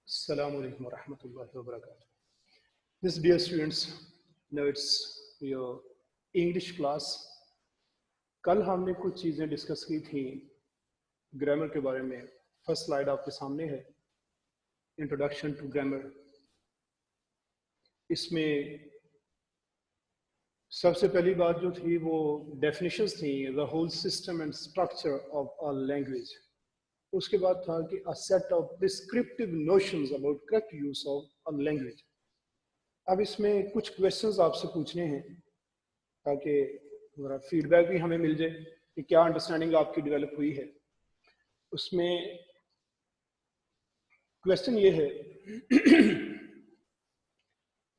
Assalamu alaikum wa rahmatullahi wa barakatuh. This dear students, now it's your English class. कल हमने कुछ चीज़ें discuss की थी ग्रामर के बारे में. फर्स्ट स्लाइड आपके सामने है, इंट्रोडक्शन टू ग्रामर. इसमें सबसे पहली बात जो थी वो डेफिनेशंस थी, the whole system and structure of a language. उसके बाद था कि a set of prescriptive notions about correct use of a language. अब इसमें कुछ क्वेश्चंस आपसे पूछने हैं ताकि थोड़ा फीडबैक भी हमें मिल जाए कि क्या अंडरस्टैंडिंग आपकी डेवलप हुई है. उसमें क्वेश्चन ये है,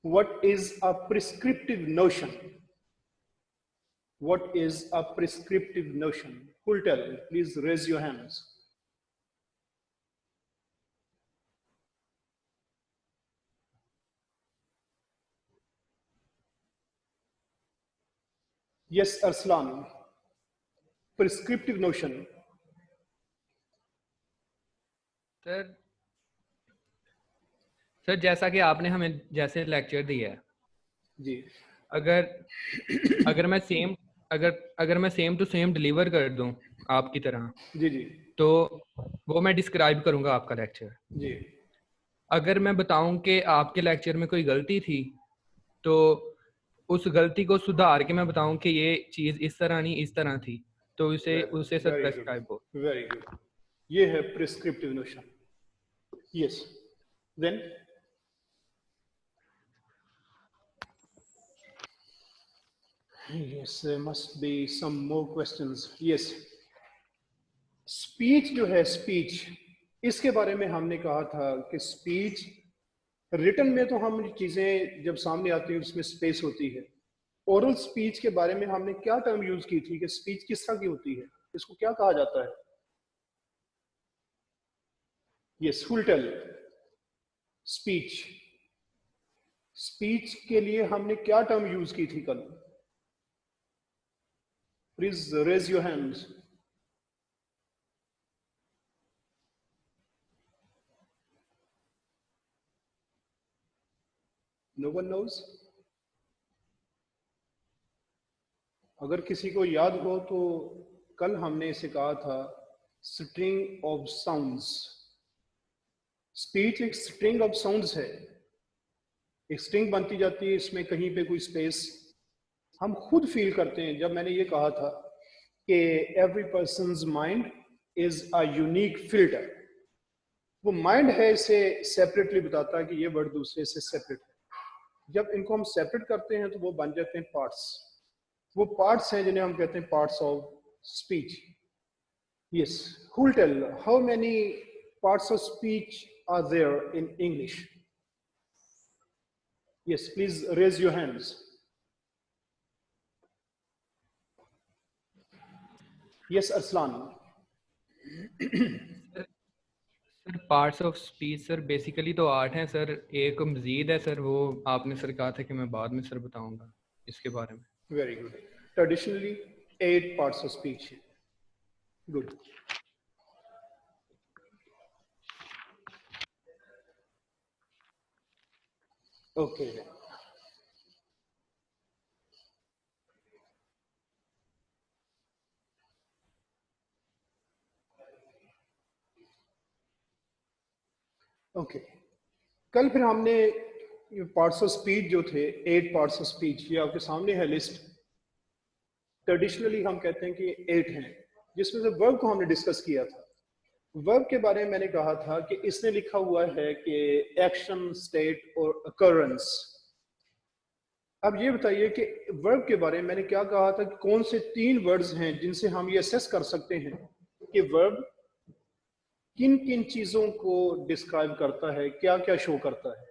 what is a prescriptive notion? What is a prescriptive notion? Who will tell? Please raise your hands. Yes, Arslan. Prescriptive notion. Sir जैसा कि आपने हमें जैसे लेक्चर दिया है जी, अगर मैं सेम टू सेम डिलीवर कर दूं आपकी तरह जी जी तो वो मैं डिस्क्राइब करूंगा आपका लेक्चर. जी. अगर मैं बताऊं कि आपके लेक्चर में कोई गलती थी तो उस गलती को सुधार के मैं बताऊं कि ये चीज इस तरह नहीं इस तरह थी तो उसे सर वेरी प्रेस्क्राइब हो. Good, very good. ये है prescriptive notion. Yes, then yes, there must be some more questions. Yes, speech जो है, स्पीच, इसके बारे में हमने कहा था कि स्पीच रिटन में तो हम चीजें जब सामने आती हैं उसमें स्पेस होती है. ओरल स्पीच के बारे में हमने क्या टर्म यूज की थी कि स्पीच किस तरह की होती है, इसको क्या कहा जाता है? Yes, who will tell? Speech, speech के लिए हमने क्या टर्म यूज की थी कल? Please raise your hands. No one knows. अगर किसी को याद हो तो कल हमने इसे कहा था स्ट्रिंग ऑफ साउंड्स. स्पीच एक स्ट्रिंग ऑफ साउंड्स है, एक स्ट्रिंग बनती जाती है, इसमें कहीं पे कोई स्पेस हम खुद फील करते हैं. जब मैंने ये कहा था कि every persons mind is a unique filter, वो माइंड है इसे सेपरेटली बताता है कि ये वर्ड दूसरे से सेपरेट है. जब इनको हम सेपरेट करते हैं तो वो बन जाते हैं पार्ट्स. वो पार्ट्स हैं जिन्हें हम कहते हैं parts of speech. Yes, who will tell how many parts of speech are there in English? Yes, please raise your hands. Yes, Arsalan. Sir parts of speech sir basically तो 8 हैं सर. एक मजीद है सर, वो आपने सर कहा था कि मैं बाद में सर बताऊंगा इसके बारे में. Very good. Traditionally 8 parts of speech. Good. Okay, okay. कल फिर हमने पार्ट्स ऑफ स्पीच जो थे, 8 पार्ट्स ऑफ स्पीच, ये आपके सामने है लिस्ट. ट्रेडिशनली हम कहते हैं कि 8 हैं, जिसमें से वर्ब को हमने डिस्कस किया था. वर्ब के बारे में मैंने कहा था कि इसने लिखा हुआ है कि एक्शन, स्टेट और अकरेंस. अब ये बताइए कि वर्ब के बारे में मैंने क्या कहा था कि कौन से 3 वर्ड्स हैं जिनसे हम ये असेस कर सकते हैं कि वर्ब किन किन चीजों को डिस्क्राइब करता है, क्या क्या शो करता है.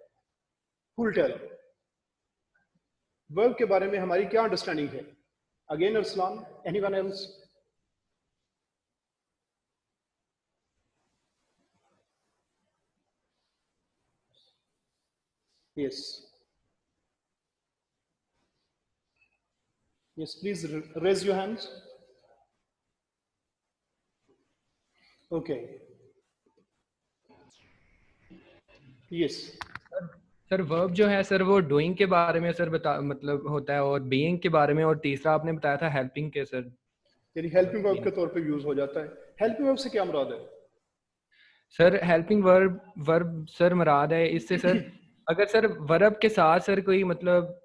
फुल टेल, वर्ब के बारे में हमारी क्या अंडरस्टैंडिंग है? Again Arsalan, anyone else? Yes, yes, please raise your hands. Okay. Yes sir verb जो है सर वो डूइंग के बारे में सर बता मतलब होता है, और बीइंग के बारे में, और तीसरा आपने बताया था हेल्पिंग के सर। यानी हेल्पिंग वर्ब के तौर पे यूज हो जाता है। हेल्पिंग वर्ब से क्या मुराद है? Sir helping verb verb sir मुराद है इससे सर, अगर सर वर्ब के साथ सर कोई मतलब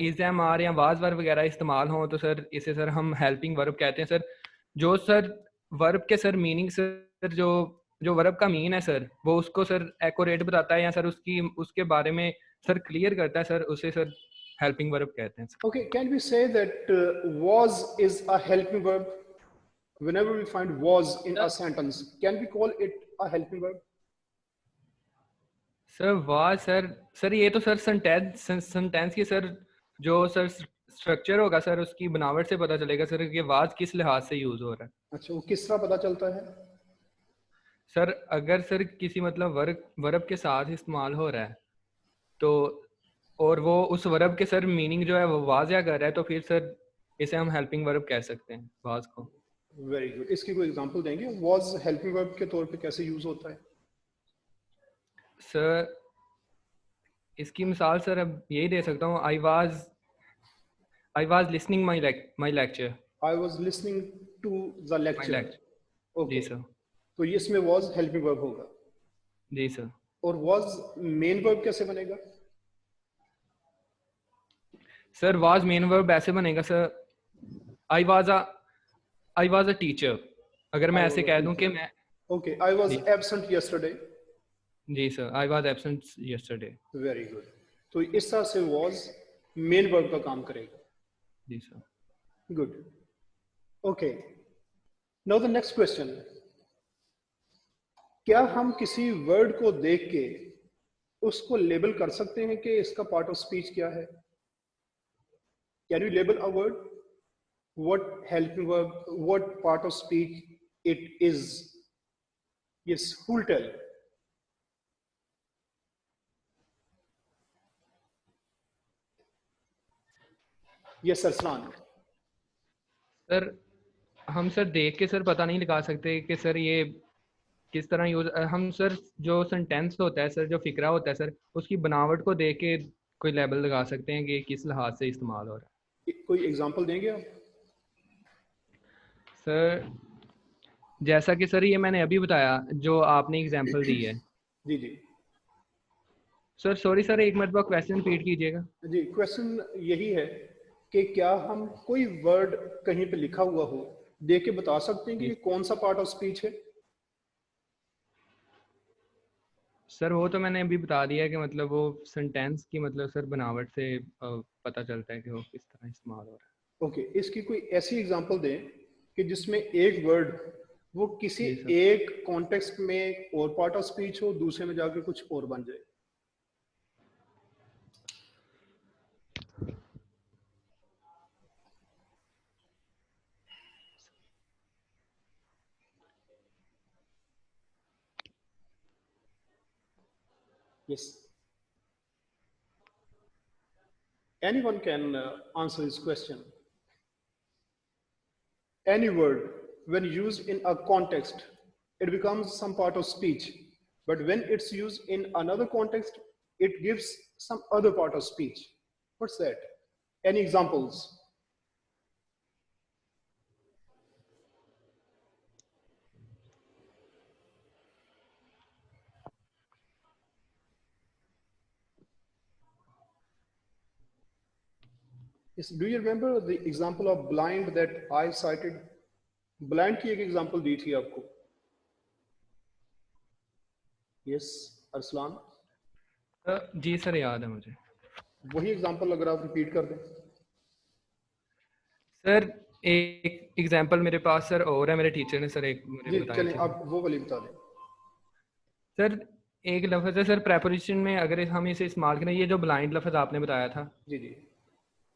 इज एम आर या वाज वर्ब वगैरह इस्तेमाल हो तो सर इसे सर हम हेल्पिंग वर्ब कहते हैं सर। जो सर वर्ब के सर मीनिंग सर जो जो वर्ब का मीन है सर वो उसको सर एक्यूरेट बताता है, या सर उसकी उसके बारे में सर क्लियर करता है सर, उसे सर हेल्पिंग वर्ब कहते हैं sir. Okay, can we say that was is a helping verb? Whenever we find was in a sentence, can we call it a helping verb? Sir वाह sir, sir ये तो sir sentence की sir जो sir structure होगा sir उसकी बनावट से पता चलेगा सर कि वाज किस लिहाज से यूज हो रहा है। अच्छा, वो किस तरह पता चलता है? सर अगर सर किसी मतलब वर्ब वर्ब के साथ इस्तेमाल हो रहा है तो, और वो उस वर्ब के सर मीनिंग जो है वो वाज़िया कर रहा है, तो फिर सर इसे हम हेल्पिंग वर्ब कह सकते हैं वाज को। Very good. इसकी कोई एग्जांपल देंगे? was हेल्पिंग वर्ब के तौर पे कैसे यूज होता है? सर इसकी मिसाल सर अब यही दे सकता हूँ, I was listening my lecture. I was listening to the my lecture. Lecture जी Okay, सर। तो ये इसमें was हेल्पिंग वर्ब होगा। जी सर। और was मेन वर्ब कैसे बनेगा? सर वाज मेन वर्ब ऐसे बनेगा sir, I was a I was a teacher, अगर मैं I ऐसे was a कह दूं कि teacher. मैं। Okay, I was जी absent yesterday. जी sir, I was absent yesterday. Very good. तो इस तरह से was मेन वर्ब का काम करेगा। जी sir. Good. Okay, now the next question. क्या हम किसी वर्ड को देख के उसको लेबल कर सकते हैं कि इसका पार्ट ऑफ स्पीच क्या है? Can you label a word? What helping verb, what part of speech it is? Yes, who will tell? Yes Arsalan. Sir हम सर देख के सर पता नहीं लगा सकते कि सर ये किस तरह यूज, हम सर जो सेंटेंस होता है सर, जो फिक्रा होता है सर, उसकी बनावट को देख के कोई लेबल लगा सकते हैं कि किस लिहाज से इस्तेमाल हो रहा कोई एग्जांपल देंगे आप? है सर। जैसा कि सर ये मैंने अभी बताया जो आपने एग्जांपल दी है। जी जी सर सॉरी सर, एक मरतबा क्वेश्चन रिपीट कीजिएगा। जी। क्वेश्चन यही है कि क्या हम कोई वर्ड कहीं पे लिखा हुआ हो देख के बता सकते हैं कि जी ये कौन सा पार्ट ऑफ स्पीच है? सर वो तो मैंने अभी बता दिया कि मतलब वो सेंटेंस की मतलब सर बनावट से पता चलता है कि वो किस तरह इस्तेमाल हो रहा ओके, इसकी कोई ऐसी एग्जांपल दें कि जिसमें एक वर्ड वो किसी है। जी सर। एक कॉन्टेक्स्ट में और पार्ट ऑफ स्पीच हो, दूसरे में जाके कुछ और बन जाए। Yes, anyone can answer this question. Any word, when used in a context, it becomes some part of speech. But when it's used in another context, it gives some other part of speech. What's that? Any examples? Yes, do you remember the example of blind that I cited? Blind की एक example दी थी आपको। Yes, Arsalan. जी sir याद है मुझे। वही example अगर आप repeat कर दें। सर एक एग्जांपल मेरे पास सर और है, मेरे टीचर ने सर एक मुझे जी बताई चलें, थी सर। आप वो वाली बता दें। सर एक लफ्ज़ है सर प्रेपोजिशन में, अगर हम इसे इस्तेमाल करें, ये जो ब्लाइंड लफ्ज़ आपने बताया था जी जी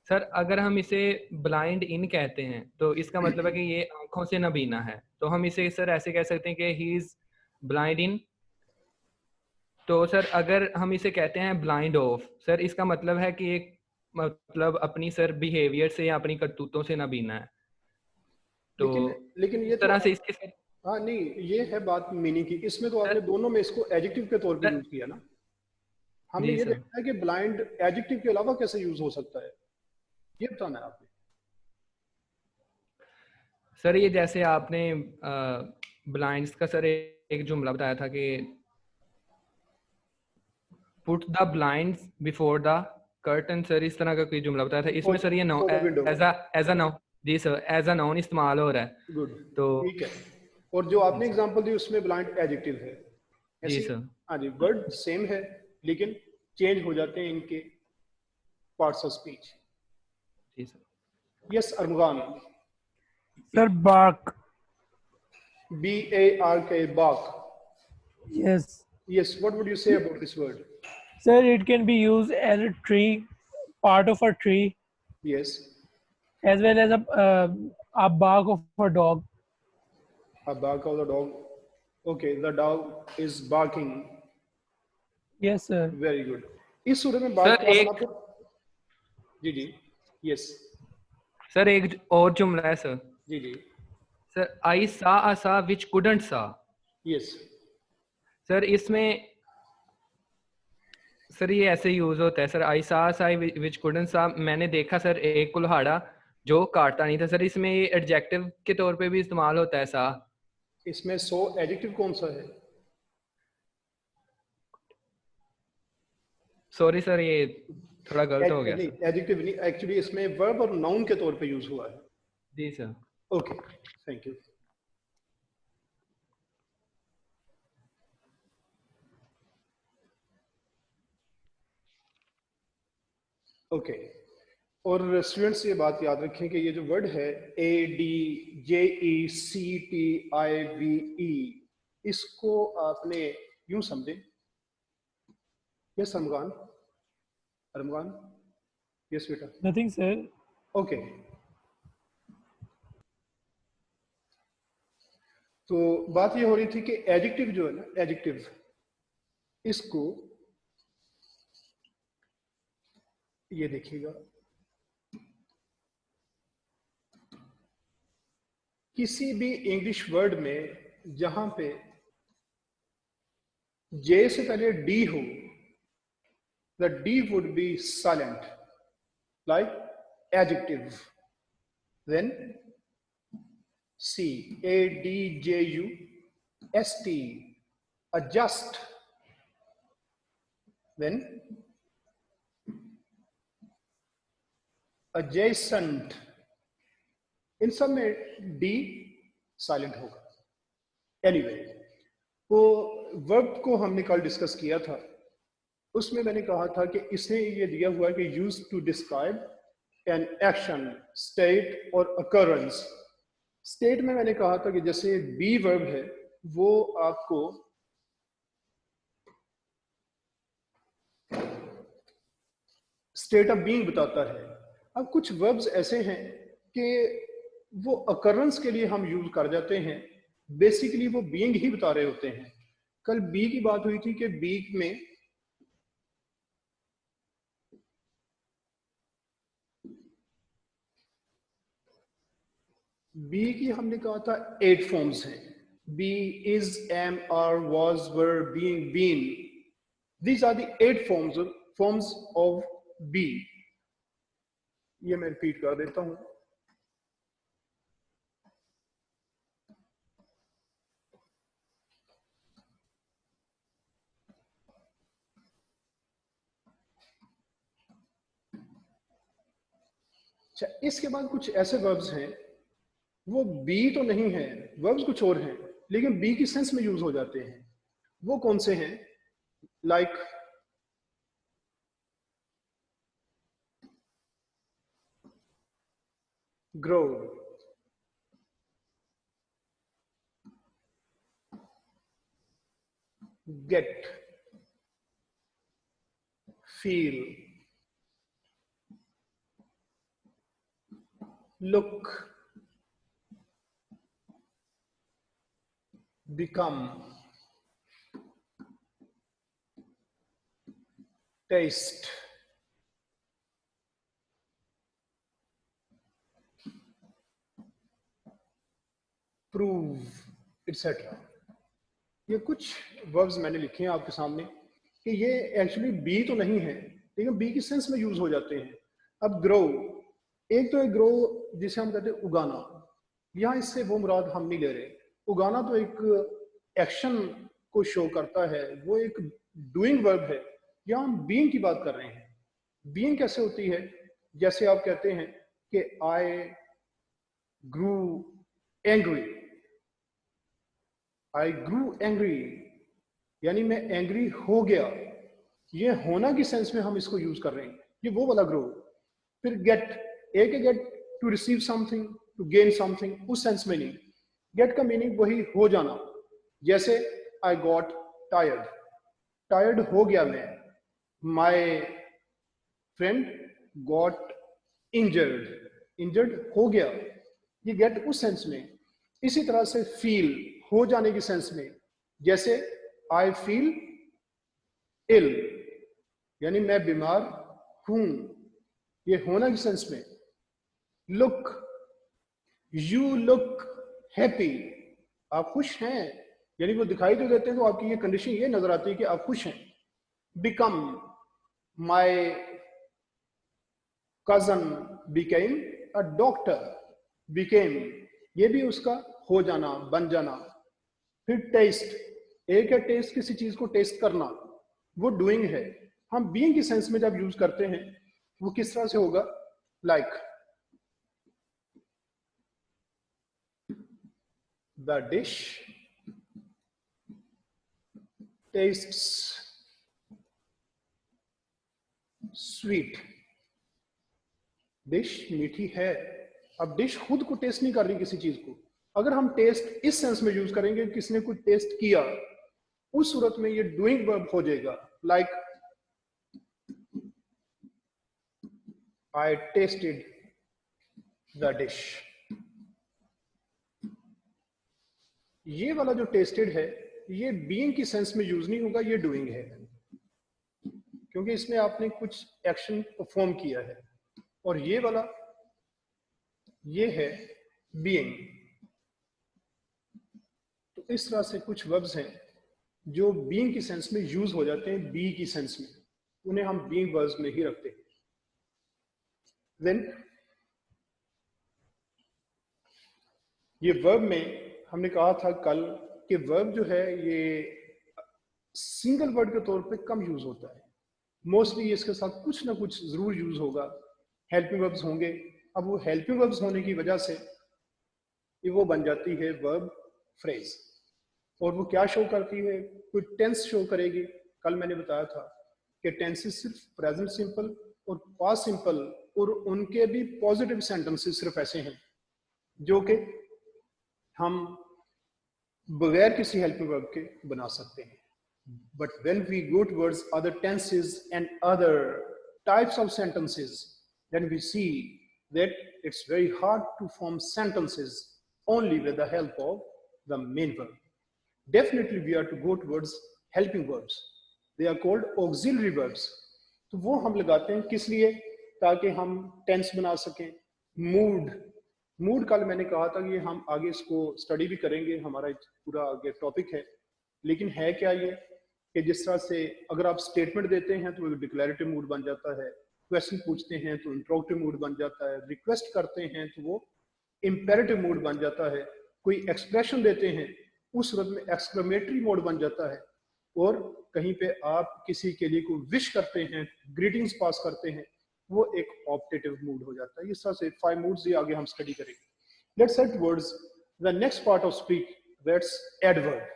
सर, अगर हम इसे ब्लाइंड इन कहते हैं तो इसका मतलब है कि ये आंखों से नबीना है, तो हम इसे सर ऐसे कह सकते हैं कि ही इज ब्लाइंड इन। तो सर अगर हम इसे कहते हैं ब्लाइंड ऑफ, सर इसका मतलब है कि एक मतलब अपनी सर बिहेवियर से या अपनी करतूतों से नबीना है। तो लेकिन लेकिन ये इस तो तरह से इसके सर। हाँ नहीं, ये है बात मीनिंग की। इसमें तो आपने दोनों में इसको एडजेक्टिव के तौर पे यूज किया ना। हमने जी ये सर। देखा है कि ब्लाइंड एडजेक्टिव के अलावा कैसे यूज हो सकता है, ये बताना है आपने। सर ये जैसे आपने ब्लाइंड्स का सर एक जुमला बताया था कि put the blinds before the curtain, sir इस तरह का कोई जुमला बताया था। इसमें सर ये for the window. As a noun, जी सर, एज अ नाउन इस्तेमाल हो रहा है। गुड, तो ठीक है। और जो जी आपने सर। एग्जांपल दी उसमें ब्लाइंड एडजेक्टिव है जी ऐसी। सर। हाँ जी, वर्ड सेम है लेकिन चेंज हो जाते हैं इनके पार्ट्स ऑफ स्पीच। जी sir. Yes Armaghan. Sir, bark. BARK, bark. Yes. Yes, what would you say about this word? Sir, it can be used as a tree, part of a tree, Yes, as well as a bark of a dog. a bark of the dog. Okay, the dog is barking. Yes, sir. Very good. इस सूरत में bark sir क्या बना एक फिर? जी जी, yes, sir एक और जुमला है सर। जी जी, सर आई सा अ सा विच कुडंट सा। यस। सर इसमें सर ये ऐसे यूज होता है सर, आई सा साई विच कुडंट सा। मैंने देखा सर एक कुल्हाड़ा जो काटता नहीं था। सर इसमें ये एडजेक्टिव के तौर पे भी इस्तेमाल होता है सा। इसमें सो एडजेक्टिव कौन सा है? सॉरी सर, ये थोड़ा गलत हो गया नहीं, सर। एडजेक्टिव नहीं, एक्चुअली इसमें वर्ब और नाउन के तौर पे यूज हुआ है। जी sir. Okay, thank you. Okay, और स्टूडेंट्स ये बात याद रखें कि ये जो वर्ड है ADJECTIVE, इसको आपने यूं समझें। यस अरमगान, अरमगान, यस बेटा। Nothing, sir. ओके, तो बात ये हो रही थी कि एडजेक्टिव जो है ना, एडजेक्टिव, इसको ये देखिएगा, किसी भी इंग्लिश वर्ड में जहां पे जे से पहले डी हो, the D would be silent, like adjective. Then C, ADJUST, adjust. Then adjacent, इन सब में डी साइलेंट होगा। एनीवे, तो वर्ब को हमने कल डिस्कस किया था, उसमें मैंने कहा था कि इसे ये दिया हुआ है कि use to describe an action, state और अकरेंस। स्टेट में मैंने कहा था कि जैसे बी वर्ब है वो आपको स्टेट ऑफ बीइंग बताता है। अब कुछ वर्ब्स ऐसे हैं कि वो अकरेंस के लिए हम यूज कर जाते हैं, बेसिकली वो बीइंग ही बता रहे होते हैं। कल बी की बात हुई थी कि बी में बी की हमने कहा था 8 फॉर्म्स हैं। Be, is, am, are, was, were, being, been. These are the 8 forms of be. ये मैं रिपीट कर देता हूं। अच्छा, इसके बाद कुछ ऐसे वर्ब्स हैं वो बी तो नहीं है, वर्ब्स कुछ और हैं लेकिन बी की सेंस में यूज हो जाते हैं। वो कौन से हैं? Like grow, get, feel, look, become, taste, prove, etcetera. ये कुछ वर्ब्स मैंने लिखे हैं आपके सामने कि ये एक्चुअली बी तो नहीं है, लेकिन बी की सेंस में यूज हो जाते हैं। अब ग्रो, एक तो है ग्रो जिसे हम कहते हैं उगाना, यहाँ इससे वो मुराद हम नहीं ले रहे। उगाना तो एक एक्शन को शो करता है, वो एक डूइंग वर्ब है। यहाँ हम बीइंग की बात कर रहे हैं। बीइंग कैसे होती है? जैसे आप कहते हैं कि आई ग्रू एंग्री, आई ग्रू एंग्री यानी मैं एंग्री हो गया। ये होना की सेंस में हम इसको यूज कर रहे हैं, ये वो वाला ग्रो। फिर गेट, एक है get to receive something, to gain something, उस सेंस में नहीं। गेट का मीनिंग वही हो जाना। जैसे आई गॉट टायर्ड, टायर्ड हो गया मैं। My friend got injured, injured हो गया। ये गेट उस सेंस में। इसी तरह से फील, हो जाने की सेंस में। जैसे आई फील इल यानी मैं बीमार हूं, ये होना की सेंस में। लुक, यू लुक हैप्पी, आप खुश हैं, यानी वो दिखाई तो देते हैं तो आपकी ये कंडीशन ये नजर आती है कि आप खुश हैं। Become, my cousin became a doctor, became ये भी उसका हो जाना, बन जाना। फिर टेस्ट, एक है टेस्ट, किसी चीज को टेस्ट करना, वो डूइंग है। हम बीइंग की सेंस में जब यूज करते हैं वो किस तरह से होगा? Like the dish tests sweet, dish मीठी है। अब डिश खुद को टेस्ट नहीं कर रही किसी चीज को। अगर हम टेस्ट इस सेंस में यूज करेंगे किसने कुछ टेस्ट किया, उस सूरत में ये डूइंग वर्ब हो जाएगा। Like I tasted the dish. ये वाला जो टेस्टेड है ये बीइंग की सेंस में यूज नहीं होगा, ये डूइंग है, क्योंकि इसमें आपने कुछ एक्शन परफॉर्म किया है। और ये वाला ये है बीइंग। तो इस तरह से कुछ वर्ब्स हैं जो बीइंग की सेंस में यूज हो जाते हैं, बी की सेंस में, उन्हें हम बीइंग वर्ब्स में ही रखते हैं। देन ये वर्ब में हमने कहा था कल कि वर्ब जो है ये सिंगल वर्ड के तौर पे कम यूज होता है। मोस्टली इसके साथ कुछ ना कुछ जरूर यूज होगा, हेल्पिंग वर्ब्स होंगे। अब वो हेल्पिंग वर्ब्स होने की वजह से ये वो बन जाती है वर्ब फ्रेज। और वो क्या शो करती है? कोई टेंस शो करेगी। कल मैंने बताया था कि टेंसेस सिर्फ प्रेजेंट सिंपल और पास्ट सिंपल और उनके भी पॉजिटिव सेंटेंसेस सिर्फ ऐसे हैं जो कि हम बगैर किसी हेल्पिंग वर्ब के बना सकते हैं। But when we go towards other tenses and other types of sentences, then we see that it's very hard to form sentences only with the help of the main verb. Definitely we are to go towards helping verbs. They are called auxiliary verbs. तो वो हम लगाते हैं किस लिए? ताकि हम tense बना सकें। मूड, मूड कल मैंने कहा था कि हम आगे इसको स्टडी भी करेंगे, हमारा पूरा आगे टॉपिक है। लेकिन है क्या ये कि जिस तरह से अगर आप स्टेटमेंट देते हैं तो वो डिक्लेरेटिव मूड बन जाता है, क्वेश्चन पूछते हैं तो इंट्रोगेटिव मूड बन जाता है, रिक्वेस्ट करते हैं तो वो इंपेरेटिव मूड बन जाता है, कोई एक्सप्रेशन देते हैं उस सूरत में एक्सक्लेमेटरी मोड बन जाता है, और कहीं पे आप किसी के लिए कोई विश करते हैं, ग्रीटिंग्स पास करते हैं, वो एक ऑप्टेटिव मूड हो जाता है। इस तरह से 5 मूड्स ही आगे हम स्टडी करेंगे। Let's head towards the next part of speech, that's adverb,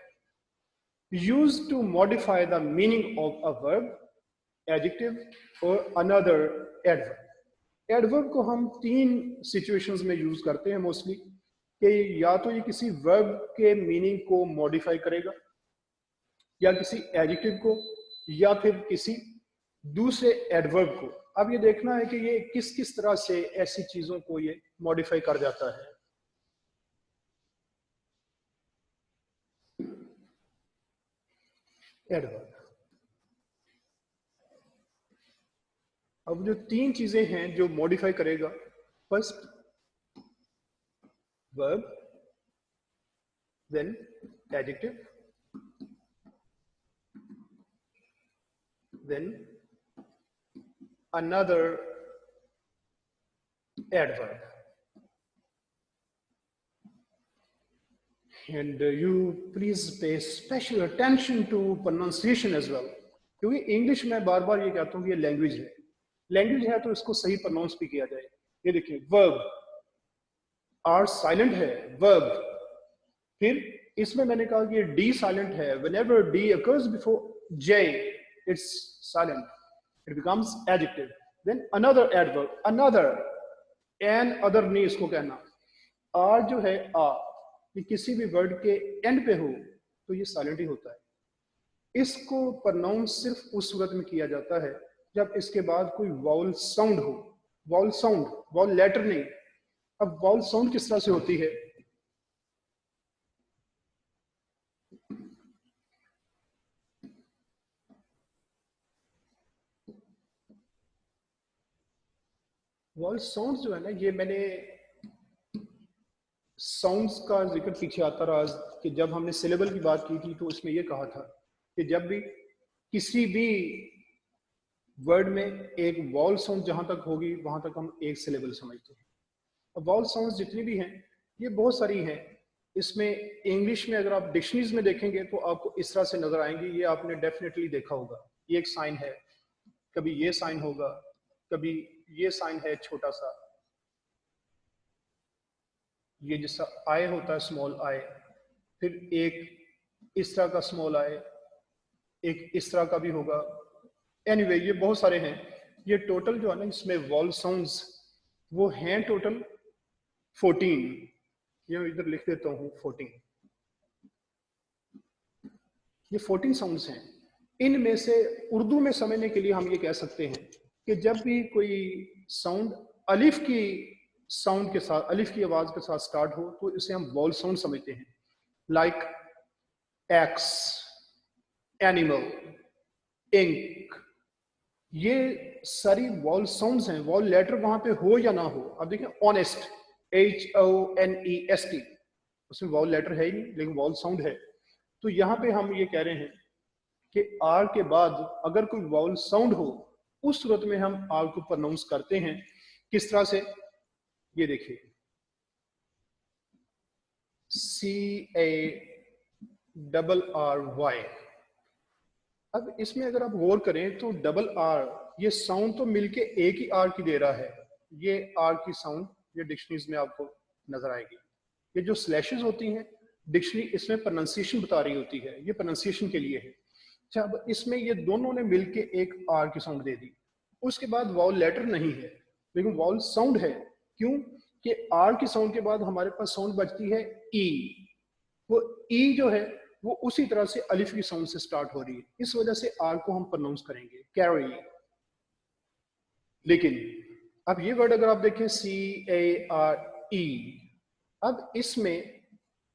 used to modify the meaning of a verb, adjective or another adverb. Adverb को हम 3 situations में यूज करते हैं मोस्टली, कि या तो ये किसी वर्ब के मीनिंग को मॉडिफाई करेगा, या किसी एडजेक्टिव को, या फिर किसी दूसरे एडवर्ब को। अब ये देखना है कि ये किस किस तरह से ऐसी चीजों को ये मॉडिफाई कर जाता है। एडवर्ब, अब जो 3 चीजें हैं जो मॉडिफाई करेगा, first verb, then adjective, then another adverb. And you please pay special attention to pronunciation as well, क्योंकि इंग्लिश में बार बार ये कहता हूँ कि ये लैंग्वेज है तो इसको सही प्रोनाउंस भी किया जाए। ये देखिए वर्ब, आर साइलेंट है वर्ब, फिर इसमें मैंने कहा कि ये डी साइलेंट है, whenever D occurs before J it's silent, it becomes adjective, then another adverb, another and other नहीं इसको कहना। आर जो है आ, ये किसी भी वर्ड के एंड पे हो तो ये साइलेंट ही होता है। इसको प्रोनाउंस सिर्फ उस सूरत में किया जाता है जब इसके बाद कोई वाउल साउंड हो। वाउल साउंड, वाउल लेटर नहीं। अब वाउल साउंड किस तरह से होती है? वाउल साउंड जो है ना, ये मैंने साउंड्स का जिक्र पीछे आता रहा कि जब हमने सिलेबल की बात की थी तो उसमें ये कहा था कि जब भी किसी भी वर्ड में एक वॉल साउंड जहां तक होगी वहां तक हम एक सिलेबल समझते हैं। अब वॉल साउंड्स जितनी भी हैं ये बहुत सारी हैं। इसमें इंग्लिश में अगर आप डिक्शनरीज में देखेंगे तो आपको इस तरह से नजर आएंगी। ये आपने डेफिनेटली देखा होगा, ये एक साइन है, कभी ये साइन होगा, कभी ये साइन है छोटा सा, ये जैसा आई होता है स्मॉल आई, फिर एक इस तरह का स्मॉल आई, एक इस तरह का भी होगा। एनीवे ये बहुत सारे हैं। ये टोटल जो है ना इसमें वॉल साउंड्स वो हैं टोटल 14। ये इधर लिख देता हूँ 14। ये 14 साउंड्स हैं। इनमें से उर्दू में समझने के लिए हम ये कह सकते हैं कि जब भी कोई साउंड अलिफ की साउंड के साथ, अलिफ की आवाज के साथ स्टार्ट हो तो इसे हम वॉल साउंड समझते हैं। लाइक एक्स, एनिमल, इंक, ये सारी वॉल साउंड्स हैं। वॉल लेटर वहां पे हो या ना हो। अब देखिए ऑनेस्ट, HONEST, उसमें वॉल लेटर है ही नहीं लेकिन वॉल साउंड है। तो यहाँ पे हम ये कह रहे हैं कि आर के बाद अगर कोई वॉल साउंड हो उस सूरत में हम आर को प्रोनाउंस करते हैं। किस तरह से? ये देखिए CARRY। अब इसमें अगर आप गौर करें तो डबल आर, ये साउंड तो मिलके एक ही आर की दे रहा है। ये आर की साउंड ये डिक्शनरीज में आपको नजर आएगी। ये जो स्लैशेस होती हैं डिक्शनरी इसमें प्रोनाउंसिएशन बता रही होती है, ये प्रोनाउंसिएशन के लिए है। अच्छा, अब इसमें ये दोनों ने मिलके एक आर की साउंड दे दी। उसके बाद वॉल लेटर नहीं है लेकिन वॉल साउंड है। क्यों? कि आर की साउंड के बाद हमारे पास साउंड बचती है ई। वो ई जो है वो उसी तरह से अलिफ की साउंड से स्टार्ट हो रही है, इस वजह से आर को हम प्रोनाउंस करेंगे कैरी। लेकिन अब ये वर्ड अगर आप देखें CARE, अब इसमें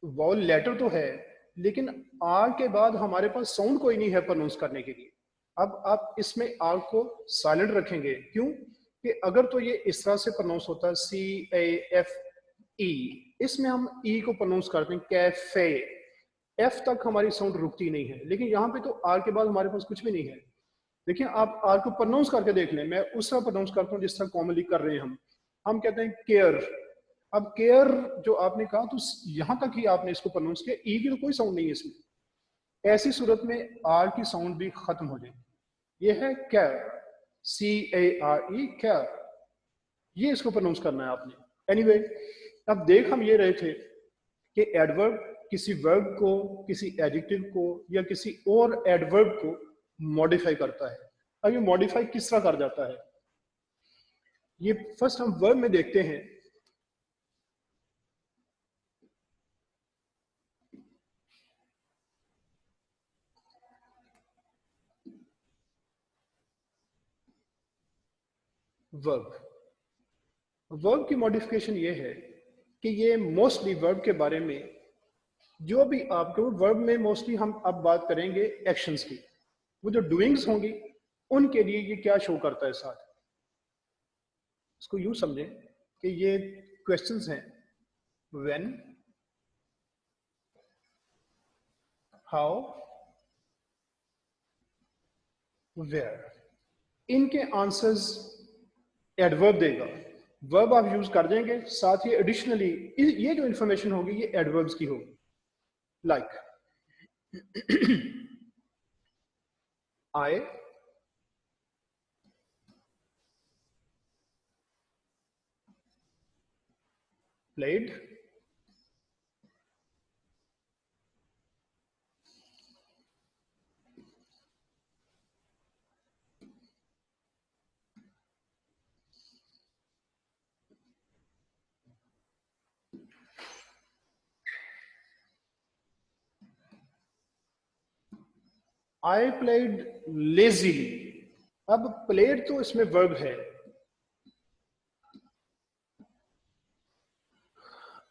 वॉल लेटर तो है लेकिन आर के बाद हमारे पास साउंड कोई नहीं है प्रोनाउंस करने के लिए। अब आप इसमें आर को साइलेंट रखेंगे। क्यों? कि अगर तो ये इस तरह से प्रोनाउंस होता है CAFE, इसमें हम ई को प्रोनाउंस करते हैं कैफे, एफ तक हमारी साउंड रुकती नहीं है। लेकिन यहाँ पे तो आर के बाद हमारे पास कुछ भी नहीं है। देखिए आप आर को प्रोनाउंस करके देख लें। मैं उस तरह प्रोनाउंस करता हूँ जिस तरह कॉमनली कर रहे हैं हम कहते हैं केयर। अब केयर जो आपने कहा तो यहां तक ही आपने इसको प्रोनाउंस किया, ई की तो कोई साउंड नहीं है इसमें। ऐसी सूरत में आर की साउंड भी खत्म हो जाएगी। ये है केयर, CARE, केयर। ये इसको प्रोनाउंस करना है आपने। एनीवे, अब देख हम ये रहे थे कि एडवर्ब किसी वर्ब को, किसी एडजेक्टिव को या किसी और एडवर्ब को मॉडिफाई करता है। अब ये मॉडिफाई किस तरह कर जाता है ये फर्स्ट हम वर्ब में देखते हैं। वर्ब की मॉडिफिकेशन ये है कि ये मोस्टली वर्ब के बारे में जो भी आपको वर्ब में मोस्टली हम अब बात करेंगे एक्शंस की। वो जो डूइंग्स होंगी उनके लिए ये क्या शो करता है साथ। इसको यूं समझें कि ये क्वेश्चंस हैं। व्हेन, हाउ, वेयर, इनके आंसर्स एडवर्ब देगा, वर्ब आप यूज कर देंगे, साथ ही एडिशनली ये जो इंफॉर्मेशन होगी ये एडवर्ब्स की होगी, like I played I played lazily। अब played तो इसमें वर्ब है,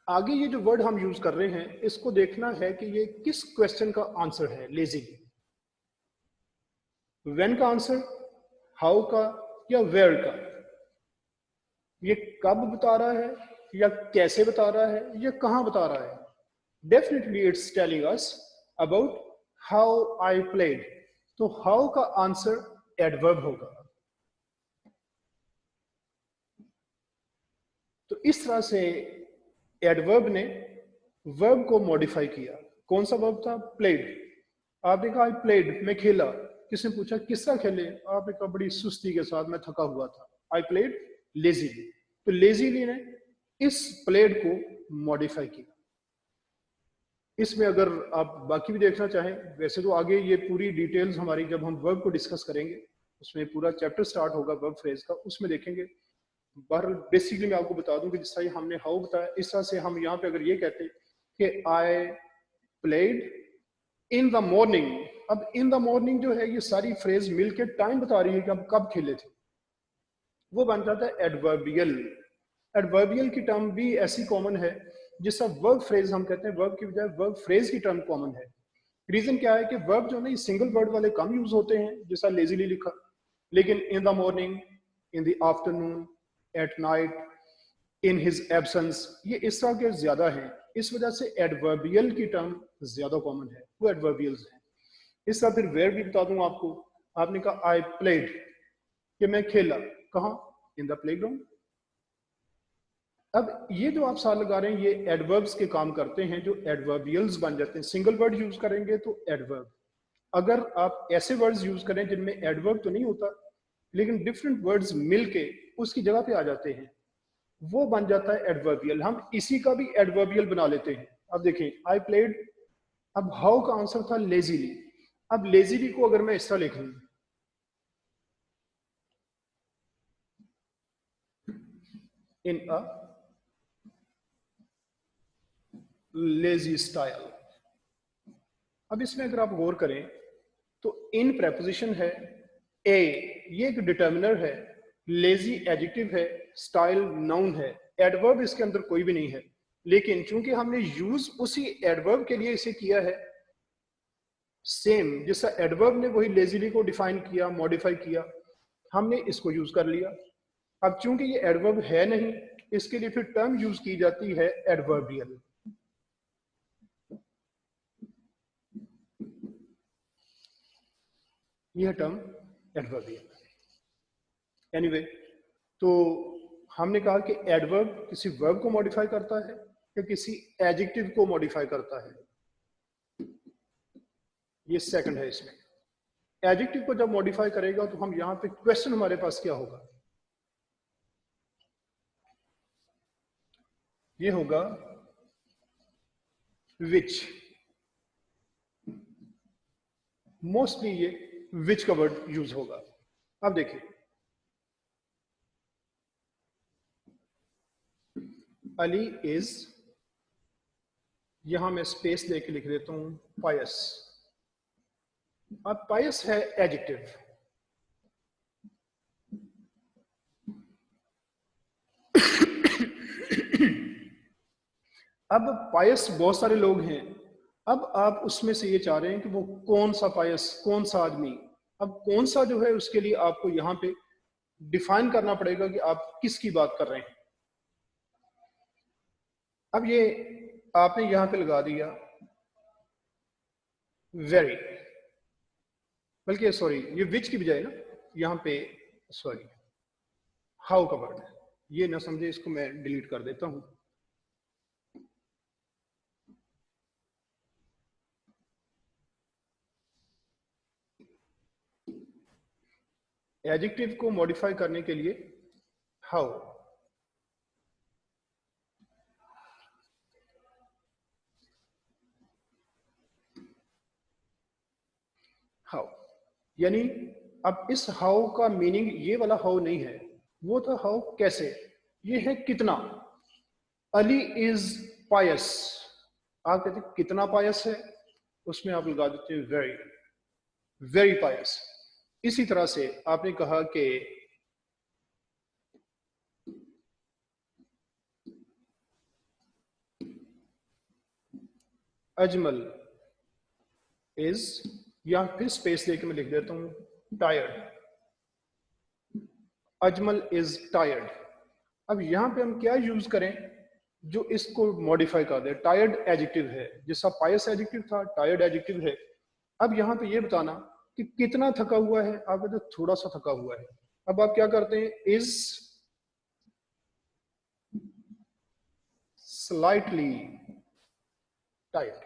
आगे ये जो वर्ड हम यूज कर रहे हैं इसको देखना है कि ये किस क्वेश्चन का आंसर है। लेजीली व्हेन का आंसर, हाउ का या वेयर का, ये कब बता रहा है या कैसे बता रहा है या कहां बता रहा है। Definitely it's telling us about how I played, तो हाउ का आंसर एडवर्ब होगा। तो इस तरह से एडवर्ब ने वर्ब को मॉडिफाई किया। कौन सा वर्ब था? प्लेड। आपने कहा आई प्लेड, मैं खेला। किसने पूछा किस तरह खेले? आपने कहा बड़ी सुस्ती के साथ, मैं थका हुआ था। I played lazily. तो लेजीली ने इस प्लेड को मॉडिफाई किया। इसमें अगर आप बाकी भी देखना चाहें, वैसे तो आगे ये पूरी डिटेल्स हमारी जब हम वर्ब को डिस्कस करेंगे उसमें पूरा चैप्टर स्टार्ट होगा वर्ब फ्रेज का, उसमें देखेंगे। बहरहाल बेसिकली मैं आपको बता दूं कि जिस तरह हमने हाउ बताया, इस तरह से हम यहाँ पे अगर ये कहते कि I played in the morning, अब इन द मॉर्निंग जो है ये सारी फ्रेज मिलके टाइम बता रही है कि हम कब खेले थे, वो बन जाता है एडवर्बियल। एडवर्बियल की टर्म भी ऐसी कॉमन है जिसका वर्ब फ्रेज हम कहते हैं, वर्ब की बजाय वर्ब फ्रेज की टर्म कॉमन है। रीजन क्या है कि वर्ब जो है सिंगल वर्ड वाले कम यूज होते हैं, जैसा लेजीली लिखा, लेकिन in the morning, in the afternoon, at night, in his absence, ये इस तरह के ज्यादा हैं। इस वजह से एडवर्बियल की टर्म ज्यादा कॉमन है, वो एडवर्बियल्स हैं। इस तरह फिर वेयर भी बता दूं आपको। आपने कहा आई प्लेड, कि मैं खेला, कहाँ? In the playground. अब ये जो आप साल लगा रहे हैं ये एडवर्ब्स के काम करते हैं, जो एडवर्बियल्स बन जाते हैं। सिंगल वर्ड यूज करेंगे तो एडवर्ब, अगर आप ऐसे वर्ड्स यूज करें जिनमें एडवर्ब तो नहीं होता लेकिन डिफरेंट वर्ड्स मिलके उसकी जगह पे आ जाते हैं, वो बन जाता है एडवर्बियल। हम इसी का भी एडवर्बियल बना लेते हैं। अब देखें आई प्लेड, अब हाउ का आंसर था लेजीली। अब लेजीली को अगर मैं इस तरह लिख लूं, इन अ लेजी स्टाइल। अब इसमें अगर आप गौर करें तो इन प्रेपोजिशन है, ए ये एक डिटर्मिनर है, लेजी एडजेक्टिव है, स्टाइल नाउन है, एडवर्ब इसके अंदर कोई भी नहीं है। लेकिन चूंकि हमने यूज उसी एडवर्ब के लिए इसे किया है, सेम जैसा एडवर्ब ने वही लेजीली को डिफाइन किया, मॉडिफाई किया, हमने इसको यूज कर लिया। अब चूंकि ये एडवर्ब है नहीं, इसके लिए फिर टर्म यूज की जाती है एडवर्बियल। यह टर्म एडवर्बियल। एनीवे, तो हमने कहा कि एडवर्ब किसी वर्ब को मॉडिफाई करता है या किसी एडजेक्टिव को मॉडिफाई करता है। ये सेकंड है। इसमें एडजेक्टिव को जब मॉडिफाई करेगा तो हम यहां पे क्वेश्चन हमारे पास क्या होगा? ये होगा विच। मोस्टली ये विच का वर्ड यूज होगा। अब देखिए अली इज, यहां मैं स्पेस देके लिख देता हूं पायस। अब पायस है एडजेक्टिव, अब पायस बहुत सारे लोग हैं। अब आप उसमें से ये चाह रहे हैं कि वो कौन सा पायस, कौन सा आदमी। अब कौन सा जो है उसके लिए आपको यहां पे डिफाइन करना पड़ेगा कि आप किसकी बात कर रहे हैं। अब ये आपने यहां पे लगा दिया वेरी, बल्कि सॉरी ये विच की बजाय ना यहाँ पे सॉरी हाउ का वर्ड है, ये ना समझे, इसको मैं डिलीट कर देता हूं। एडजेक्टिव को मॉडिफाई करने के लिए हाउ, हाउ, यानी अब इस हाउ का मीनिंग ये वाला हाउ नहीं है, वो था हाउ कैसे, ये है कितना। अली इज पायस, आप कहते हैं कितना पायस है, उसमें आप लगा देते हैं वेरी, वेरी पायस। इसी तरह से आपने कहा कि अजमल इज, या फिर स्पेस लेके मैं लिख देता हूं टायर्ड, अजमल इज टायर्ड। अब यहां पे हम क्या यूज करें जो इसको मॉडिफाई कर दे। टायर्ड एडजेक्टिव है, जैसा पायस एडजेक्टिव था, टायर्ड एडजेक्टिव है। अब यहां पे ये बताना कि कितना थका हुआ है, आप कहते हैं थोड़ा सा थका हुआ है। अब आप क्या करते हैं, is slightly tired,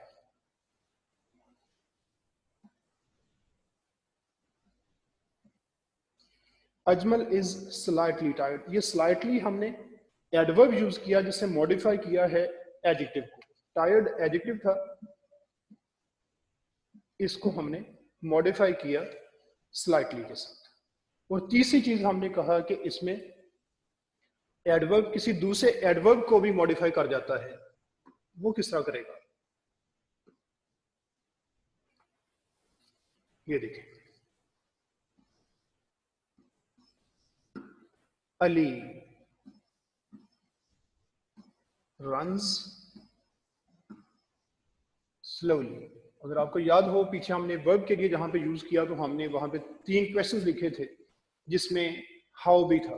Ajmal is slightly tired. ये स्लाइटली हमने एडवर्ब यूज किया जिससे मॉडिफाई किया है एडजेक्टिव को। टायर्ड एडजेक्टिव था, इसको हमने मॉडिफाई किया स्लाइटली के साथ। और तीसरी चीज हमने कहा कि इसमें एडवर्ब किसी दूसरे एडवर्ब को भी मॉडिफाई कर जाता है। वो किस तरह करेगा, ये देखिए, अली रन्स स्लोली। अगर आपको याद हो पीछे हमने वर्ब के लिए जहां पे यूज किया तो हमने वहां पे 3 क्वेश्चंस लिखे थे जिसमें हाउ भी था।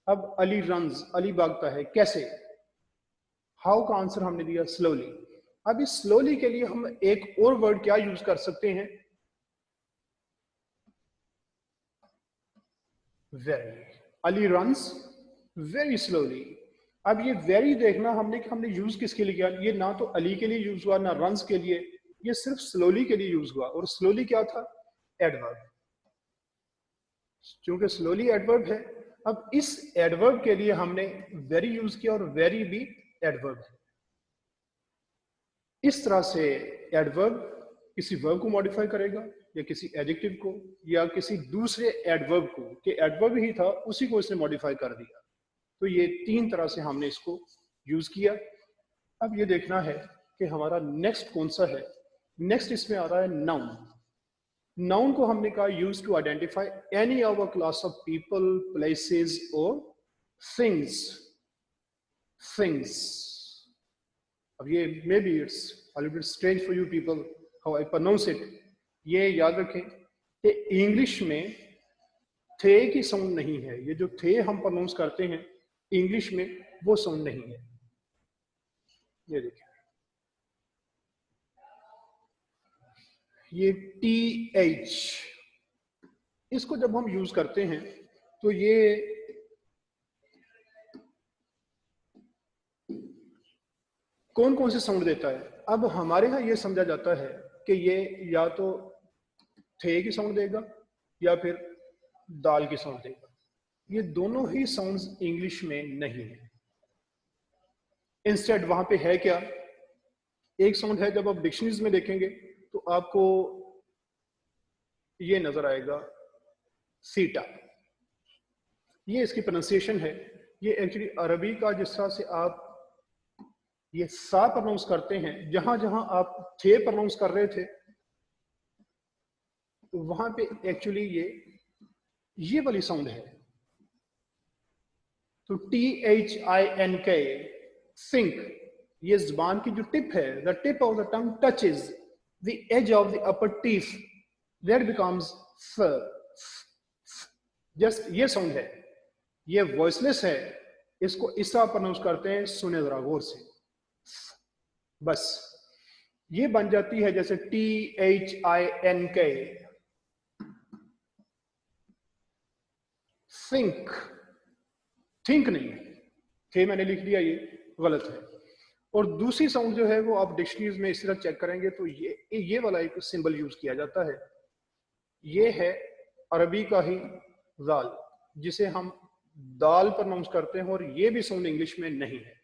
अब अली रन्स, अली भागता है कैसे, हाउ का आंसर हमने दिया स्लोली। अब इस स्लोली के लिए हम एक और वर्ड क्या यूज कर सकते हैं, very. Ali runs very slowly. अब ये वेरी देखना हमने कि हमने यूज किसके लिए किया, ये ना तो अली के लिए यूज हुआ ना रन्स के लिए, ये सिर्फ स्लोली के लिए यूज हुआ। और स्लोली क्या था, एडवर्ब। क्योंकि स्लोली एडवर्ब है, अब इस एडवर्ब के लिए हमने वेरी यूज किया और वेरी भी एडवर्ब है। इस तरह से एडवर्ब किसी वर्ब को मॉडिफाई करेगा या किसी एडजेक्टिव को या किसी दूसरे एडवर्ब को, कि एडवर्ब ही था उसी को इसने मॉडिफाई कर दिया। तो ये 3 तरह से हमने इसको यूज किया। अब ये देखना है कि हमारा नेक्स्ट कौन सा है। नेक्स्ट इसमें आ रहा है नाउन। नाउन को हमने कहा use to identify any of a class of people, places और थिंग्स। थिंग्स, अब ये may be it's a little bit strange for you people how I pronounce it। ये याद रखें कि इंग्लिश में थे की साउंड नहीं है, ये जो थे हम प्रोनाउंस करते हैं इंग्लिश में वो साउंड नहीं है। ये देखिए, ये TH, इसको जब हम यूज करते हैं तो ये कौन कौन से साउंड देता है। अब हमारे यहाँ ये समझा जाता है कि ये या तो थे की साउंड देगा या फिर दाल की साउंड देगा। ये दोनों ही साउंड्स इंग्लिश में नहीं है। इंस्टेड वहां पे है क्या, एक साउंड है, जब आप डिक्शनरीज में देखेंगे तो आपको ये नजर आएगा सीटा, ये इसकी प्रोनाउंसिएशन है। ये एक्चुअली अरबी का जिस तरह से आप ये सा प्रोनाउंस करते हैं, जहां जहां आप थे प्रोनाउंस कर रहे थे तो वहां पे एक्चुअली ये वाली साउंड है। तो THINK, think, ये जुबान की जो टिप है, the tip of the tongue touches the edge of the upper teeth, that becomes फ। जस्ट ये साउंड है, ये वॉइसलेस है, इसको इस तरह प्रोनाउंस करते हैं, सुने जरा गौर से, बस। ये बन जाती है जैसे THINK, think, think नहीं, थे मैंने लिख दिया, ये गलत है। और दूसरी साउंड जो है वो आप डिक्शनरीज में इस तरह चेक करेंगे तो ये वाला एक सिंबल यूज किया जाता है, ये है अरबी का ही जाल, जिसे हम दाल प्रोनाउंस करते हैं, और ये भी साउंड इंग्लिश में नहीं है।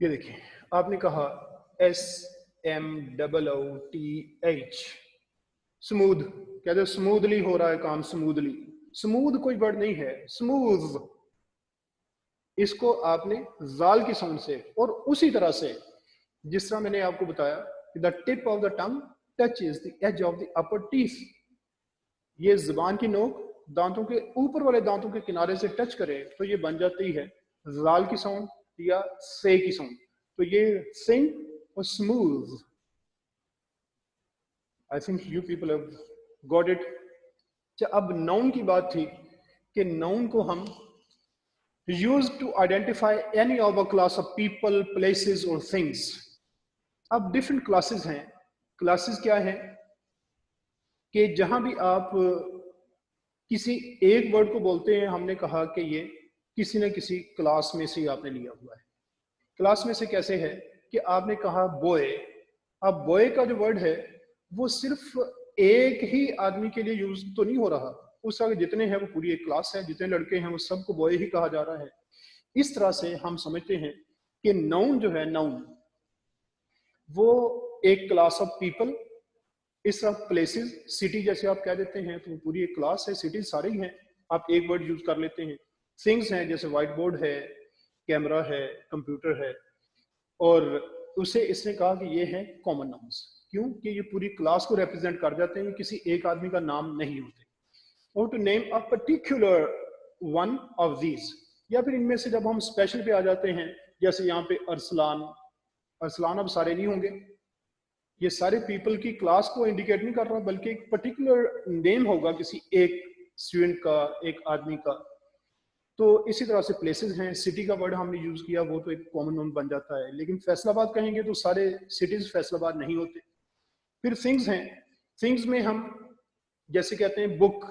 ये देखिए, आपने कहा SMOOTH, स्मूथ, कहते हैं स्मूथली हो रहा है काम, स्मूथली, स्मूथ कोई वर्ड नहीं है, स्मूथ, इसको आपने जाल की साउंड से, और उसी तरह से जिस तरह मैंने आपको बताया कि the tip of the tongue touches the edge of the upper teeth, ये जुबान की नोक दांतों के ऊपर वाले दांतों के किनारे से टच करे तो ये बन जाती है जाल की साउंड या से की साउंड। तो ये सिंग और smooth, I think you people have got it. अब नाउन की बात थी कि नाउन को हम use to identify any of a class of people, places और थिंग्स। अब डिफरेंट क्लासेस हैं। क्लासेस क्या है कि जहां भी आप किसी एक वर्ड को बोलते हैं, हमने कहा कि ये किसी न किसी क्लास में से आपने लिया हुआ है। क्लास में से कैसे है कि आपने कहा बॉय, अब बॉय का जो वर्ड है वो सिर्फ एक ही आदमी के लिए यूज तो नहीं हो रहा, उस आगे जितने हैं वो पूरी एक क्लास है, जितने लड़के हैं वो सबको बॉय ही कहा जा रहा है। इस तरह से हम समझते हैं कि नाउन जो है, नाउन वो एक क्लास ऑफ पीपल, इस तरह प्लेसेस, सिटी जैसे आप कह देते हैं तो पूरी एक क्लास है, सिटीज सारे ही हैं, आप एक वर्ड यूज कर लेते हैं। थिंग्स हैं जैसे व्हाइट बोर्ड है, कैमरा है, कंप्यूटर है, और उसे इसने कहा कि ये है कॉमन नाउन्स, क्यों कि ये पूरी क्लास को रिप्रेजेंट कर जाते हैं, किसी एक आदमी का नाम नहीं होते। और to name a particular one of these, या फिर इनमें से जब हम स्पेशल पे आ जाते हैं, जैसे यहाँ पे अरसलान, अरसलान अब सारे नहीं होंगे, ये सारे पीपल की क्लास को इंडिकेट नहीं कर रहा, बल्कि एक पर्टिकुलर नेम होगा किसी एक स्टूडेंट का, एक आदमी का। तो इसी तरह से प्लेसेस हैं, सिटी का वर्ड हमने यूज किया, वो तो एक कॉमन नाउन बन जाता है, लेकिन फैसलाबाद कहेंगे तो सारे सिटीज फैसलाबाद नहीं होते। फिर थिंग्स हैं, थिंग्स में हम जैसे कहते हैं बुक,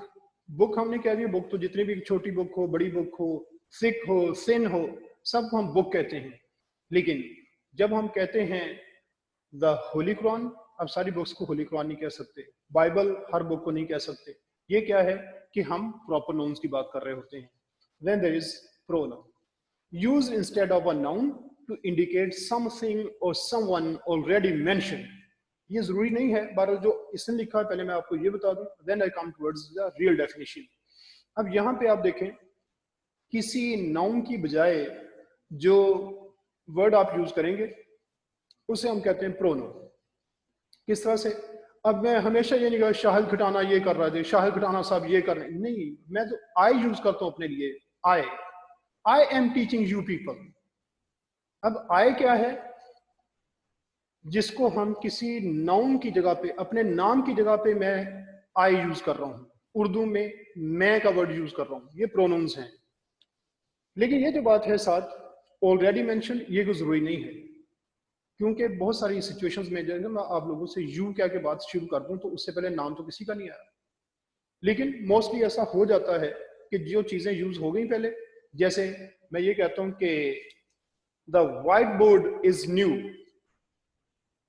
बुक हमने कह दिया, बुक तो जितनी भी छोटी बुक हो, बड़ी बुक हो, सिक हो, सिन हो, सबको हम बुक कहते हैं। लेकिन जब हम कहते हैं द होली कुरान, अब सारी बुक्स को होली कुरान नहीं कह सकते, बाइबल हर बुक को नहीं कह सकते। ये क्या है कि हम प्रॉपर नाउन्स की बात कर रहे होते हैं। Then there is pronoun used instead of a noun to indicate something or someone already mentioned. ये जरूरी नहीं है, बहरहाल जो इसने लिखा है पहले मैं आपको ये बता दूं, then I come towards the real definition. अब यहाँ पे आप देखें, किसी नाउन की बजाय जो वर्ड आप यूज करेंगे उसे हम कहते हैं प्रोनाउन। किस तरह से? अब मैं हमेशा ये नहीं कहा शाहिद खटाना ये कर रहा है, शाहिद खटाना साहब ये कर रहे हैं, नहीं, मैं तो आई यूज करता हूं अपने लिए, I am teaching you people. अब आई क्या है? जिसको हम किसी नाउन की जगह पे, अपने नाम की जगह पे मैं आई यूज कर रहा हूं, उर्दू में मैं का वर्ड यूज कर रहा हूं, ये प्रोनाउंस हैं। लेकिन ये जो बात है साथ ऑलरेडी मेंशन, ये कोई जरूरी नहीं है, क्योंकि बहुत सारी सिचुएशंस में जो है मैं आप लोगों से यू क्या के बात शुरू कर दूं तो उससे पहले नाम तो किसी का नहीं आया। लेकिन मोस्टली ऐसा हो जाता है कि जो चीजें यूज हो गई पहले, जैसे मैं ये कहता हूं कि the white board is new,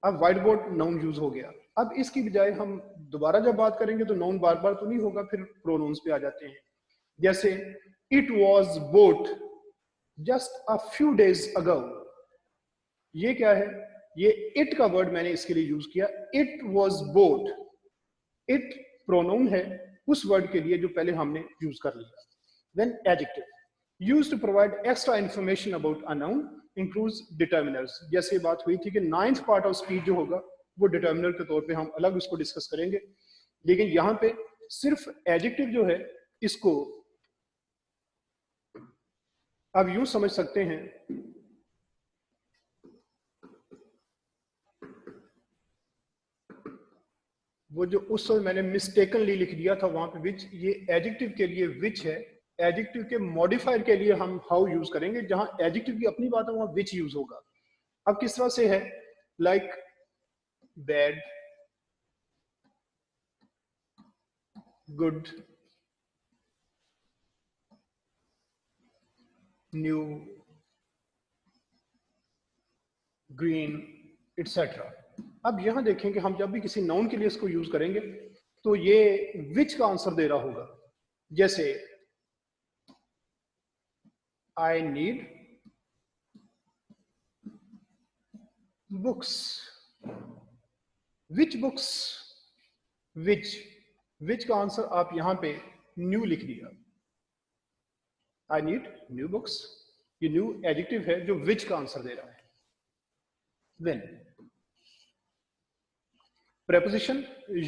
अब व्हाइट बोर्ड नाउन यूज हो गया। अब इसकी बजाय हम दोबारा जब बात करेंगे तो नाउन बार बार तो नहीं होगा, फिर प्रोनाउंस पे आ जाते हैं। जैसे it was boat just a few days ago, ये क्या है? ये इट का वर्ड मैंने इसके लिए यूज किया, it was boat, it pronoun है उस वर्ड के लिए जो पहले हमने यूज कर लिया। Then adjective used to provide extra information about a noun includes determiners. जैसे बात हुई थी कि 9th पार्ट ऑफ स्पीच जो होगा वो डिटर्मिनर के तौर पे हम अलग उसको डिस्कस करेंगे, लेकिन यहाँ पे सिर्फ एडजेक्टिव जो है इसको अब यूं समझ सकते हैं, वो जो उस समय मैंने मिस्टेकनली लिख दिया था वहां पे विच, ये एडजेक्टिव के लिए विच है, एडजेक्टिव के मॉडिफायर के लिए हम हाउ यूज करेंगे, जहां एडजेक्टिव की अपनी बात है वहां विच यूज होगा। अब किस तरह से है like bad, good, new, green, etc. अब यहां देखें कि हम जब भी किसी नाउन के लिए इसको यूज करेंगे तो ये विच का आंसर दे रहा होगा। जैसे I need books, which books, which का आंसर आप यहां पे न्यू लिख दिया। आई नीड न्यू बुक्स, ये न्यू एडजेक्टिव है जो विच का आंसर दे रहा है। When preposition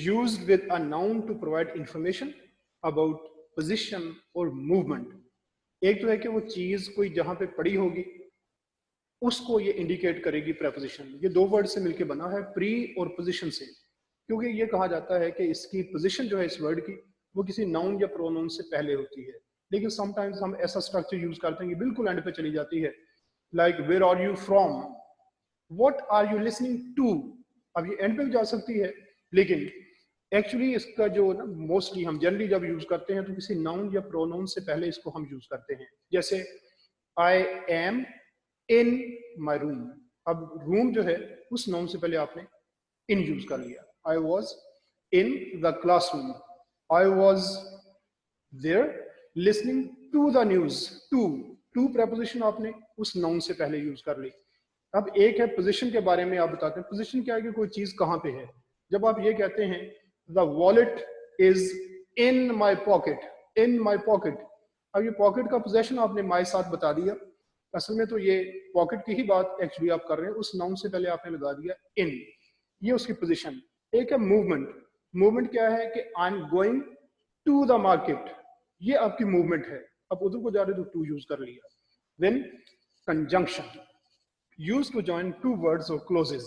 used with a noun to provide information about position or movement, एक तो है कि वो चीज कोई जहां पे पड़ी होगी उसको ये इंडिकेट करेगी preposition। ये दो वर्ड से मिलके बना है, प्री और पोजिशन से, क्योंकि ये कहा जाता है कि इसकी पोजिशन जो है इस वर्ड की वो किसी नाउन या प्रोनाउन से पहले होती है। लेकिन समटाइम्स हम ऐसा स्ट्रक्चर यूज करते हैं कि बिल्कुल एंड पे चली जाती है, like where are you from, What are you listening to? अब ये एंड पे भी जा सकती है, लेकिन एक्चुअली इसका जो ना मोस्टली हम जनरली जब यूज करते हैं तो किसी नाउन या प्रोनाउन से पहले इसको हम यूज करते हैं। जैसे I am in my room, अब रूम जो है उस नाउन से पहले आपने इन यूज कर लिया। I was in the classroom, I was there listening to the news, to preposition आपने उस नाउन से पहले यूज कर ली। अब एक है पोजीशन के बारे में आप बताते हैं। पोजीशन क्या है कि कोई चीज कहां पे है। जब आप ये कहते हैं the wallet is in my pocket, in my pocket, अब ये पॉकेट का पोजीशन आपने माई साथ बता दिया, असल में तो ये पॉकेट की ही बात एक्चुअली आप कर रहे हैं, उस नाउन से पहले आपने लगा दिया इन, ये उसकी पोजीशन। एक है मूवमेंट, मूवमेंट क्या है कि I am going to the market, ये आपकी मूवमेंट है, अब उधर को जा रहे तो टू यूज कर लिया। Then conjunction, use to join two words और क्लोजेस,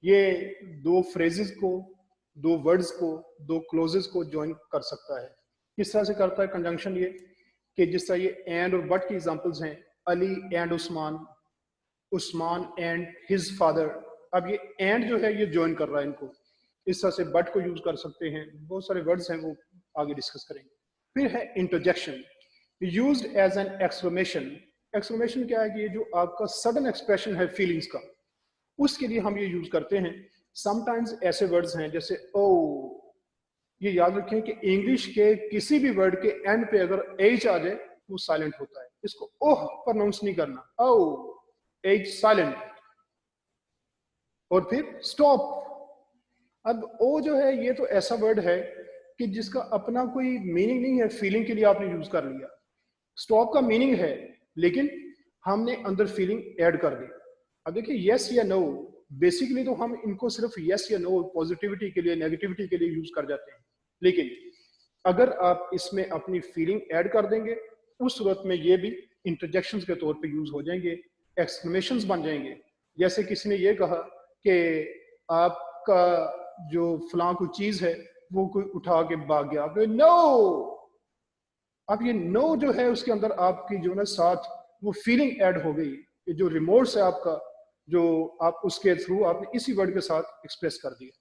ये दो फ्रेजेस को, दो वर्ड्स को, दो क्लोजेस को ज्वाइन कर सकता है। किस तरह से करता है कंजंक्शन ये, कि जिस तरह ये एंड और बट की एग्जांपल्स हैं, Ali and Usman, Usman and his father, अब ये एंड जो है ये ज्वाइन कर रहा है इनको, इस तरह से बट को यूज कर सकते हैं। बहुत सारे वर्ड्स हैं वो आगे डिस्कस करेंगे। फिर है interjection, used as an exclamation, exclamation क्या है कि ये जो आपका सडन एक्सप्रेशन है फीलिंग्स का, उसके लिए हम ये यूज करते हैं। समटाइम्स ऐसे वर्ड्स हैं जैसे ओ, ये याद रखें कि इंग्लिश के किसी भी वर्ड के एंड पे अगर एच आ जाए वो साइलेंट होता है, इसको ओह प्रोनाउंस नहीं करना, ओ एच साइलेंट। और फिर स्टॉप, अब ओ जो है ये तो ऐसा वर्ड है कि जिसका अपना कोई मीनिंग नहीं है, फीलिंग के लिए आपने यूज कर लिया। स्टॉप का मीनिंग है लेकिन हमने अंदर फीलिंग ऐड कर दी। अब देखिए यस या नो, बेसिकली तो हम इनको सिर्फ यस या नो पॉजिटिविटी के लिए, नेगेटिविटी के लिए यूज कर जाते हैं, लेकिन अगर आप इसमें अपनी फीलिंग ऐड कर देंगे उस सूरत में ये भी इंटरजेक्शंस के तौर पे यूज हो जाएंगे, एक्सक्लेमेशंस बन जाएंगे। जैसे किसी ने ये कहा कि आपका जो फलां कोई चीज है वो कोई उठा के भाग गया, आप नो, अब ये नो जो है उसके अंदर आपकी जो ना साथ वो फीलिंग ऐड हो गई, ये जो रिमोर्स है आपका, जो आप उसके थ्रू आपने इसी वर्ड के साथ एक्सप्रेस कर दिया,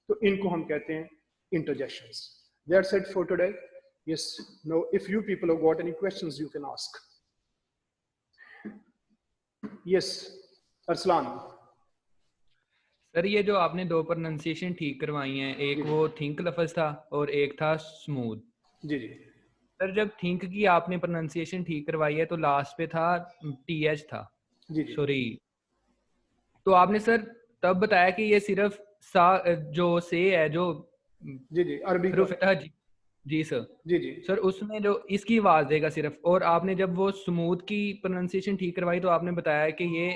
तो इनको हम कहते हैं interjections. That's it for today. Yes, no, if you people have got any questions, you can ask. Yes, Arslan. Sir ये जो आपने दो प्रोनाउंसिएशन ठीक करवाई हैं, एक वो थिंक लफ्ज था और एक था स्मूथ। जी जी सर जब थिंक की आपने प्रोनाउंसिएशन ठीक करवाई है तो लास्ट पे था टीएच था, जी जी सॉरी, तो आपने सर तब बताया कि ये सिर्फ सा जो से है जो जी जी अरबी का, जी सर, जी जी सर उसमें जो इसकी आवाज देगा सिर्फ, और आपने जब वो स्मूथ की प्रोनाउंसिएशन ठीक करवाई तो आपने बताया कि ये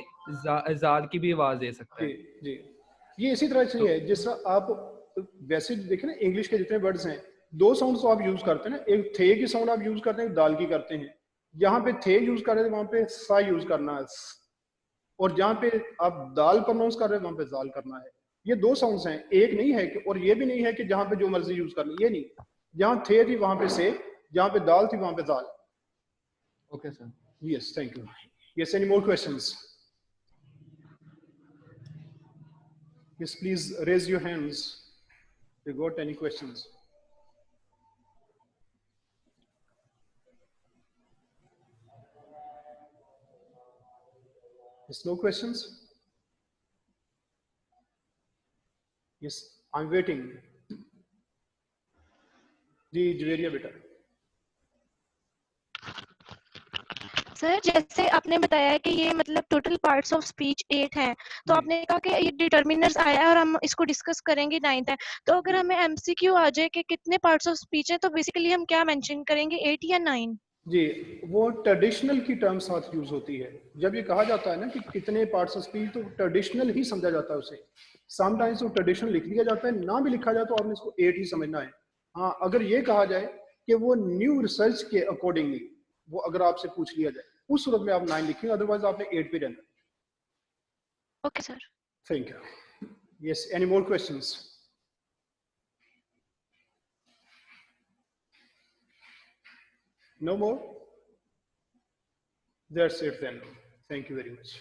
जाद की भी आवाज दे सकता है। जी जी, ये इसी तरह से है जिस तरह आप वैसे देखें ना, इंग्लिश के जितने वर्ड्स हैं दो साउंड तो आप यूज करते हैं ना, एक थे की साउंड आप यूज करते हैं, दाल की करते हैं, यहाँ पे थे यूज कर रहे हैं वहां पे सा यूज करना है, और जहाँ पे आप दाल प्रोनाउंस कर रहे हैं वहां पे जाल करना है। ये दो साउंड्स हैं, एक नहीं है कि, और ये भी नहीं है कि जहाँ पे जो मर्जी यूज कर ली, ये नहीं, जहाँ थे थी वहां पे से, जहाँ पे दाल थी वहां पे दाल। Okay sir, yes, thank you. Yes, any more questions? Yes, please raise your hands if you got any questions. Yes, no questions? Yes, I'm waiting. जी जवेरिया बेटा। सर जैसे आपने बताया है कि ये मतलब टोटल पार्ट्स ऑफ स्पीच 8 हैं, तो आपने कहा कि ये डिटर्मिनर्स आया है और हम इसको डिस्कस करेंगे 9th है, तो अगर हमें एमसीक्यू आ जाए कि कितने पार्ट्स ऑफ स्पीच है, तो बेसिकली हम क्या मेंशन करेंगे, 8 या 9? जी, वो ट्रेडिशनल की टर्म साथ यूज होती है। जब ये कहा जाता है ना कि कितने पार्ट्स ऑफ स्पीच, तो ट्रेडिशनल ही समझा जाता है उसे। समटाइम्स वो ट्रेडिशनल लिख दिया जाता है, ना भी लिखा जाए तो आपने इसको 8 ही समझना है। हाँ, अगर ये कहा जाए कि वो न्यू रिसर्च के अकॉर्डिंगली, वो अगर आपसे पूछ लिया जाए, उस सूरत में आप 9 लिखेंगे, अदरवाइज आपने 8 पे रहना। Okay sir, thank you. Yes, any more questions? No more? That's it then. Thank you very much.